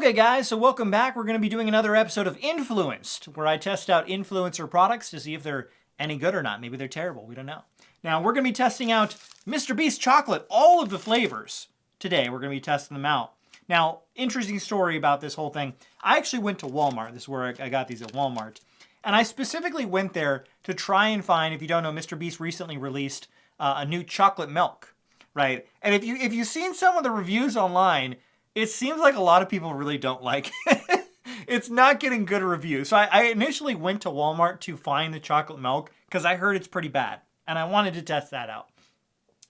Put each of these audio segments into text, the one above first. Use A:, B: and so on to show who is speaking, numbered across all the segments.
A: Okay guys, so welcome back. We're going to be doing another episode of Influenced, where I test out influencer products to see if they're any good or not. Maybe they're terrible, we don't know. Now we're going to be testing out MrBeast chocolate, all of the flavors. Today we're going to be testing them out. Now, interesting story about this whole thing. I actually went to Walmart. This is where I got these at Walmart. And I specifically went there to try and find, if you don't know, MrBeast recently released a new chocolate milk, right? And if you've seen some of the reviews online, it seems like a lot of people really don't like it. It's not getting good reviews. So I initially went to Walmart to find the chocolate milk because I heard it's pretty bad. And I wanted to test that out.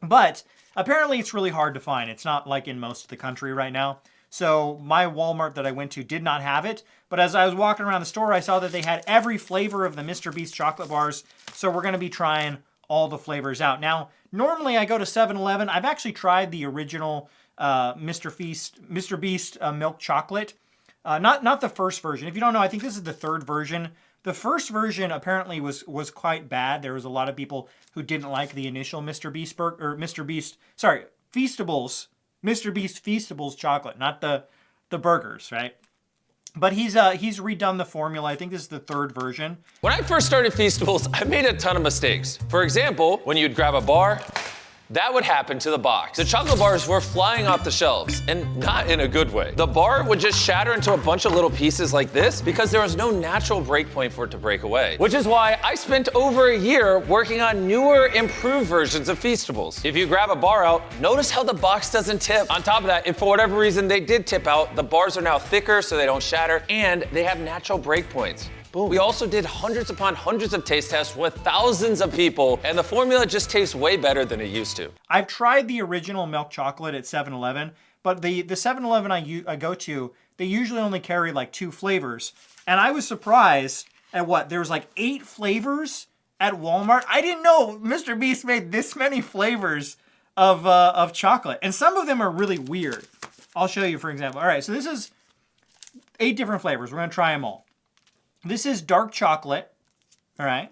A: But apparently it's really hard to find. It's not like in most of the country right now. So my Walmart that I went to did not have it. But as I was walking around the store, I saw that they had every flavor of the MrBeast chocolate bars. So we're going to be trying all the flavors out. Now, normally I go to 7-Eleven. I've actually tried the original MrBeast milk chocolate. Not the first version. If you don't know, I think this is the third version. The first version apparently was quite bad. There was a lot of people who didn't like the initial MrBeast Feastables, MrBeast Feastables chocolate, not the burgers, right? But he's redone the formula. I think this is the third version.
B: When I first started Feastables, I made a ton of mistakes. For example, when you'd grab a bar, that would happen to the box. The chocolate bars were flying off the shelves, and not in a good way. The bar would just shatter into a bunch of little pieces like this because there was no natural break point for it to break away. Which is why I spent over a year working on newer, improved versions of Feastables. If you grab a bar out, notice how the box doesn't tip. On top of that, if for whatever reason they did tip out, the bars are now thicker so they don't shatter, and they have natural break points. Boom. We also did hundreds upon hundreds of taste tests with thousands of people, and the formula just tastes way better than it used to.
A: I've tried the original milk chocolate at 7-Eleven, but the 7-Eleven I go to, they usually only carry like 2 flavors. And I was surprised at there was like 8 flavors at Walmart. I didn't know MrBeast made this many flavors of chocolate. And some of them are really weird. I'll show you, for example. All right, so this is 8 different flavors. We're going to try them all. This is dark chocolate, all right,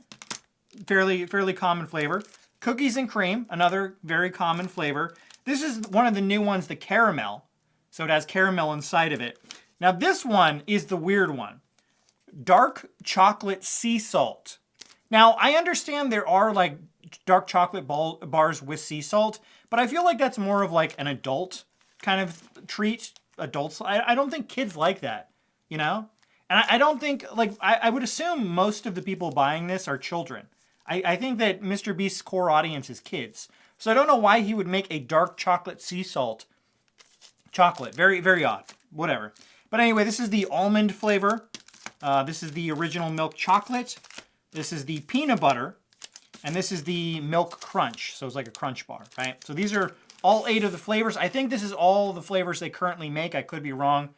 A: fairly common flavor. Cookies and cream, another very common flavor. This is one of the new ones, the caramel. So it has caramel inside of it. Now this one is the weird one. Dark chocolate sea salt. Now I understand there are like dark chocolate bars with sea salt, but I feel like that's more of like an adult kind of treat. Adults, I don't think kids like that, you know? And I don't think, I would assume most of the people buying this are children. I think that MrBeast's core audience is kids. So I don't know why he would make a dark chocolate sea salt chocolate. Very, very odd. Whatever. But anyway, this is the almond flavor. This is the original milk chocolate. This is the peanut butter. And this is the milk crunch. So it's like a crunch bar, right? So these are all 8 of the flavors. I think this is all the flavors they currently make. I could be wrong.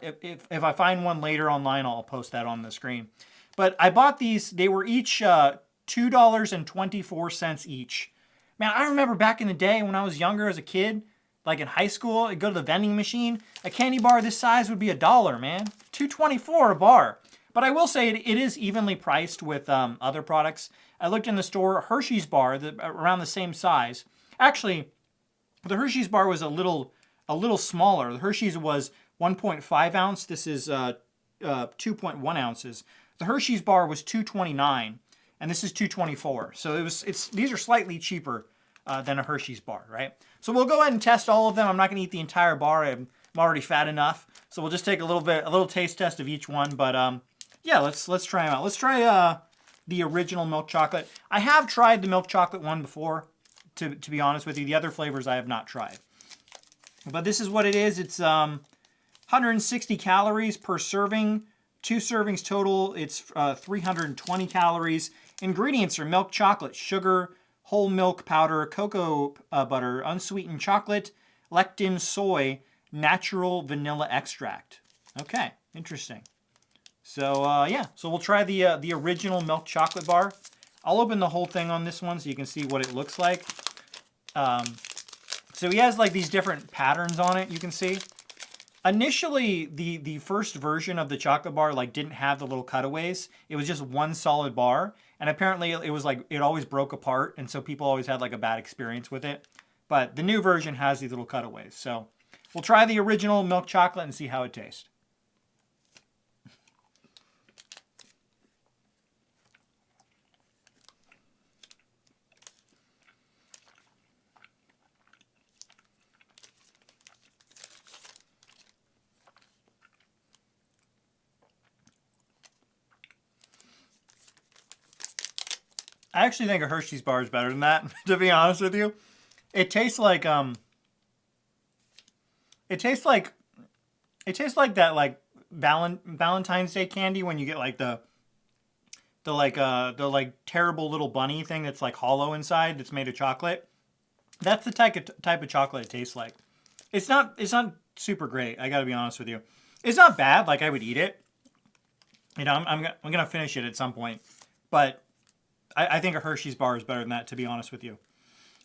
A: If I find one later online, I'll post that on the screen. But I bought these. They were each $2.24 each. Man, I remember back in the day when I was younger as a kid, like in high school, I'd go to the vending machine. A candy bar this size would be $1, man. $2.24 a bar. But I will say it is evenly priced with other products. I looked in the store, Hershey's bar, around the same size. Actually, the Hershey's bar was a little smaller. The Hershey's was 1.5 ounce. This is 2.1 ounces. The Hershey's bar was $2.29, and this is $2.24. So these are slightly cheaper than a Hershey's bar, right? So we'll go ahead and test all of them. I'm not going to eat the entire bar. I'm already fat enough. So we'll just take a little taste test of each one. But yeah, let's try them out. Let's try the original milk chocolate. I have tried the milk chocolate one before. To be honest with you, the other flavors I have not tried. But this is what it is. It's 160 calories per serving, 2 servings total. It's 320 calories. Ingredients are milk chocolate, sugar, whole milk powder, cocoa butter, unsweetened chocolate, lectin soy, natural vanilla extract. Okay, interesting. So yeah, so we'll try the original milk chocolate bar. I'll open the whole thing on this one so you can see what it looks like. So he has like these different patterns on it, you can see. Initially, the first version of the chocolate bar didn't have the little cutaways. It was just one solid bar, and apparently it was it always broke apart, and so people always had a bad experience with it. But the new version has these little cutaways. So we'll try the original milk chocolate and see how it tastes. I actually think a Hershey's bar is better than that, to be honest with you. It tastes like it tastes like that like Valentine's Day candy when you get like the terrible little bunny thing that's like hollow inside that's made of chocolate. That's the type of chocolate it tastes like. It's not super great, I gotta be honest with you. It's not bad, like I would eat it. You know, I'm gonna finish it at some point. But I think a Hershey's bar is better than that, to be honest with you.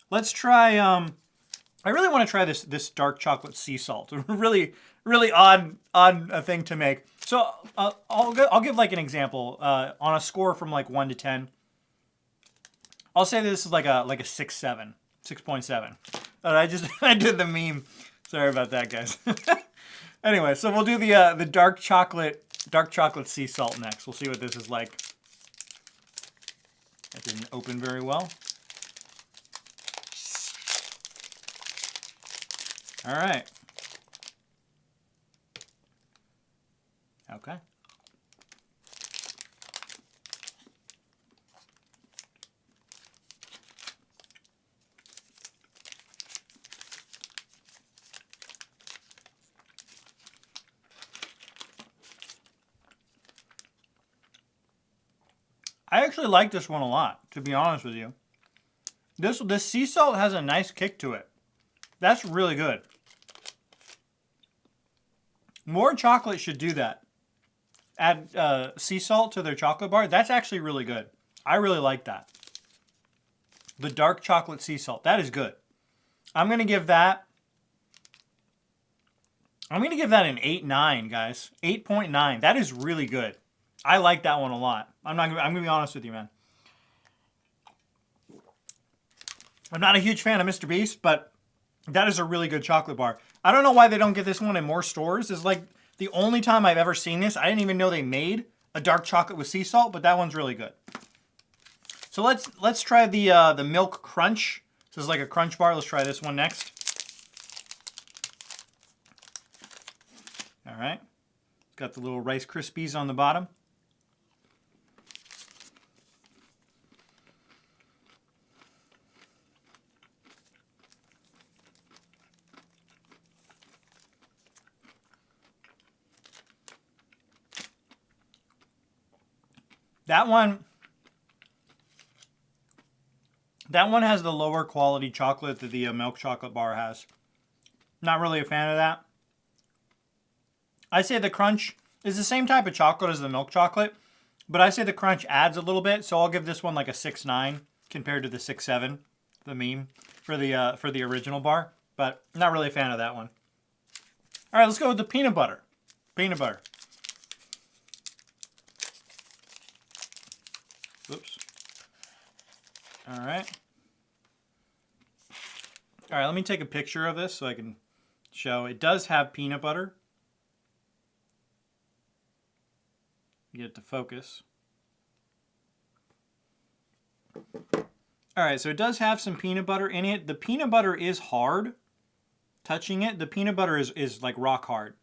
A: Let's try, I really want to try this dark chocolate sea salt. really odd thing to make. So I'll give like an example on a score from like 1 to 10. I'll say this is like a 6.7. 6.7. I did the meme. Sorry about that, guys. Anyway, so we'll do the dark chocolate sea salt next. We'll see what this is like. That didn't open very well. All right. Okay. I actually like this one a lot, to be honest with you. This sea salt has a nice kick to it. That's really good. More chocolate should do that. Add sea salt to their chocolate bar. That's actually really good. I really like that. The dark chocolate sea salt. That is good. I'm going to give that an 8.9, guys. 8.9. That is really good. I like that one a lot. I'm going to be honest with you, man. I'm not a huge fan of MrBeast, but that is a really good chocolate bar. I don't know why they don't get this one in more stores. It's like the only time I've ever seen this. I didn't even know they made a dark chocolate with sea salt, but that one's really good. So let's try the Milk Crunch. This is like a crunch bar. Let's try this one next. All right. It's got the little Rice Krispies on the bottom. That one has the lower quality chocolate that the milk chocolate bar has. Not really a fan of that. I say the crunch is the same type of chocolate as the milk chocolate, but I say the crunch adds a little bit, so I'll give this one like a 6.9 compared to the 6.7, the meme for the original bar, but not really a fan of that one. All right, let's go with the peanut butter. Peanut butter. Oops. All right. All right, let me take a picture of this so I can show. It does have peanut butter. Get it to focus. All right, so it does have some peanut butter in it. The peanut butter is hard. Touching it, the peanut butter is like rock hard.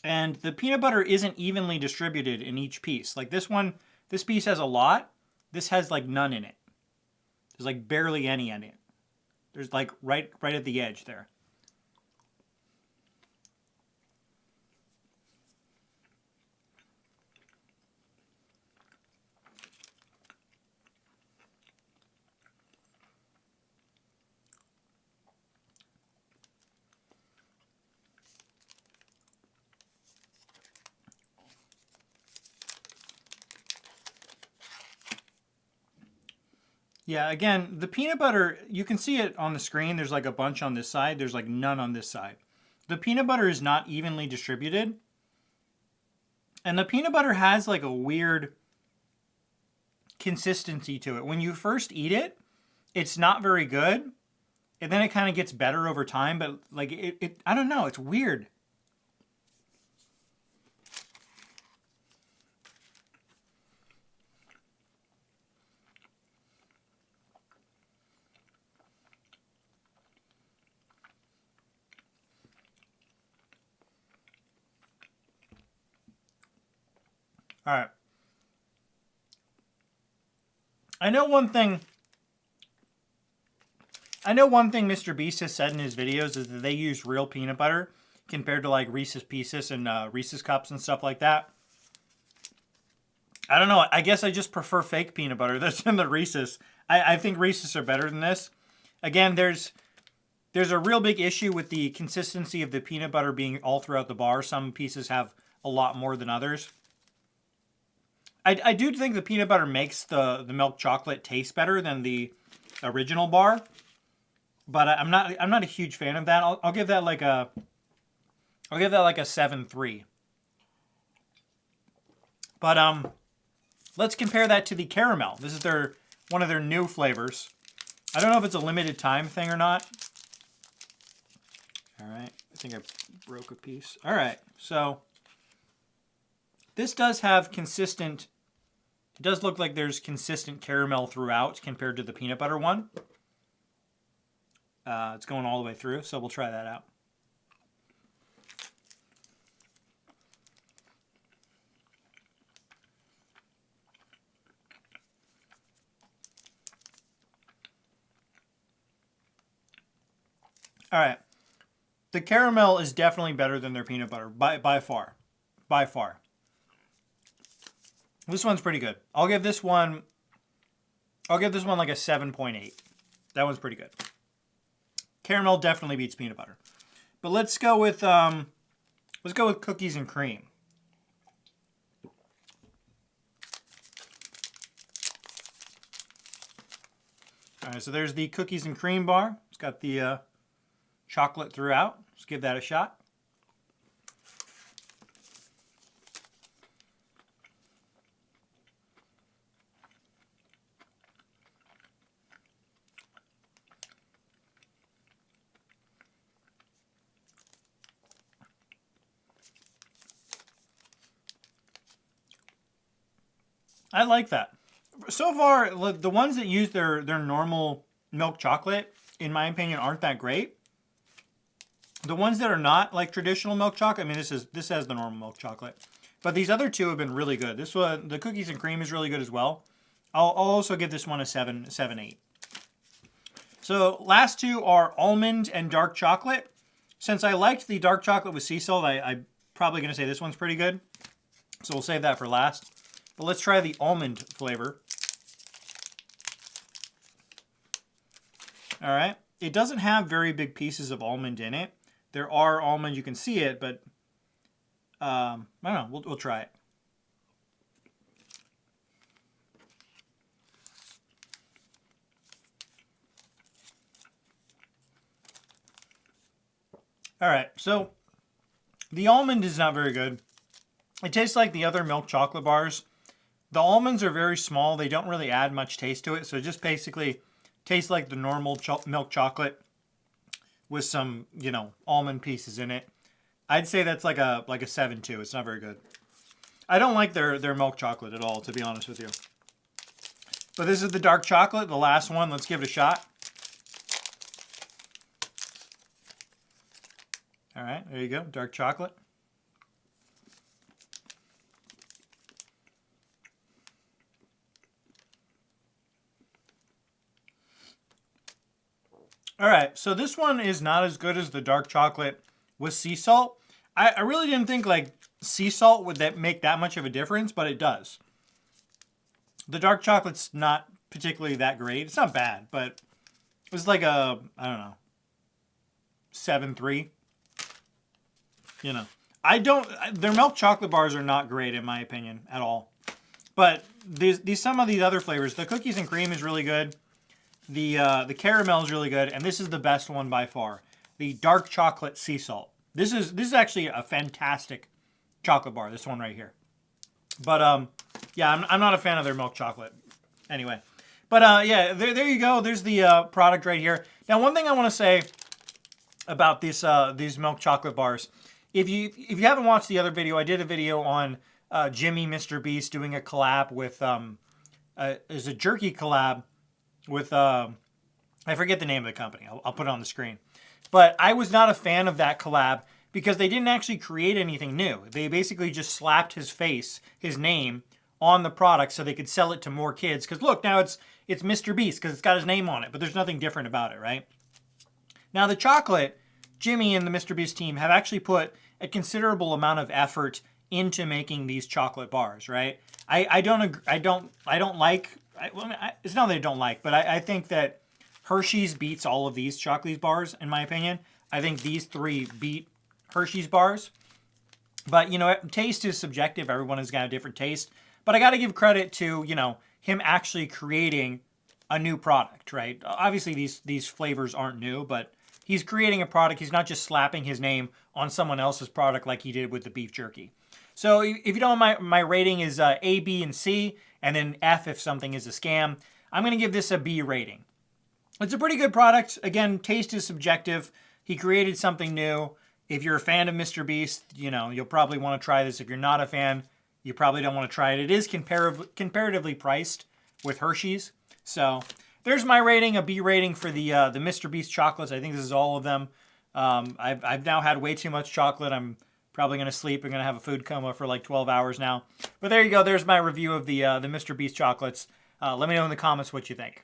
A: And the peanut butter isn't evenly distributed in each piece. Like this one, this piece has a lot. This has like none in it. There's like barely any in it. There's like right at the edge there. Yeah, again, the peanut butter, you can see it on the screen. There's like a bunch on this side. There's like none on this side. The peanut butter is not evenly distributed. And the peanut butter has like a weird consistency to it. When you first eat it, it's not very good. And then it kind of gets better over time. But like, I don't know. It's weird. All right. I know one thing MrBeast has said in his videos is that they use real peanut butter compared to like Reese's Pieces and Reese's Cups and stuff like that. I don't know. I guess I just prefer fake peanut butter that's in the Reese's. I think Reese's are better than this. Again, there's a real big issue with the consistency of the peanut butter being all throughout the bar. Some pieces have a lot more than others. I do think the peanut butter makes the milk chocolate taste better than the original bar, but I'm not a huge fan of that. I'll give that like a 7.3. But let's compare that to the caramel. This is one of their new flavors. I don't know if it's a limited time thing or not. All right, I think I broke a piece. All right, so this does have consistent. It does look like there's consistent caramel throughout compared to the peanut butter one. It's going all the way through, so we'll try that out. All right. The caramel is definitely better than their peanut butter, by far. By far. This one's pretty good. I'll give this one like a 7.8. That one's pretty good. Caramel definitely beats peanut butter. But let's go with cookies and cream. All right, so there's the cookies and cream bar. It's got the chocolate throughout. Let's give that a shot. I like that. So far, the ones that use their normal milk chocolate, in my opinion, aren't that great. The ones that are not like traditional milk chocolate, I mean, this has the normal milk chocolate, but these other two have been really good. This one, the cookies and cream, is really good as well. I'll also give this one a 7.8. So last two are almond and dark chocolate. Since I liked the dark chocolate with sea salt, I'm probably going to say this one's pretty good. So we'll save that for last. But let's try the almond flavor. All right. It doesn't have very big pieces of almond in it. There are almonds, you can see it, but I don't know. We'll try it. All right. So the almond is not very good. It tastes like the other milk chocolate bars. The almonds are very small. They don't really add much taste to it. So it just basically tastes like the normal milk chocolate with some, almond pieces in it. I'd say that's like a 7.2. It's not very good. I don't like their milk chocolate at all, to be honest with you. But this is the dark chocolate, the last one. Let's give it a shot. All right, there you go, dark chocolate. All right, so this one is not as good as the dark chocolate with sea salt. I really didn't think like sea salt would make that much of a difference, but it does. The dark chocolate's not particularly that great. It's not bad, but it was like a, I don't know, 7.3. Their milk chocolate bars are not great in my opinion at all. But some of these other flavors, the cookies and cream is really good. The caramel is really good, and this is the best one by far. The dark chocolate sea salt. This is actually a fantastic chocolate bar. This one right here. But yeah, I'm not a fan of their milk chocolate. Anyway, but yeah, there you go. There's the product right here. Now, one thing I want to say about these milk chocolate bars, if you haven't watched the other video, I did a video on Jimmy MrBeast doing a collab with is a jerky collab with I forget the name of the company. I'll put it on the screen. But I was not a fan of that collab because they didn't actually create anything new. They basically just slapped his face, his name, on the product so they could sell it to more kids. Because look, now it's Mr. Beast because it's got his name on it, but there's nothing different about it, right? Now the chocolate, Jimmy and the Mr. Beast team have actually put a considerable amount of effort into making these chocolate bars, right? I don't like. It's not that I don't like, but I think that Hershey's beats all of these chocolate bars in my opinion. I think these three beat Hershey's bars. But, you know, taste is subjective. Everyone has got a different taste. But I got to give credit to, you know, him actually creating a new product, right? Obviously, these flavors aren't new, but he's creating a product. He's not just slapping his name on someone else's product like he did with the beef jerky. So if you don't mind, my rating is A, B, and C, and then F if something is a scam. I'm going to give this a B rating. It's a pretty good product. Again, taste is subjective. He created something new. If you're a fan of Mr. Beast, you know, you'll probably want to try this. If you're not a fan, you probably don't want to try it. It is comparatively priced with Hershey's. So there's my rating, a B rating for the Mr. Beast chocolates. I think this is all of them. I've now had way too much chocolate. I'm probably going to sleep. I'm going to have a food coma for like 12 hours now. But there you go. There's my review of the Mr. Beast chocolates. Let me know in the comments what you think.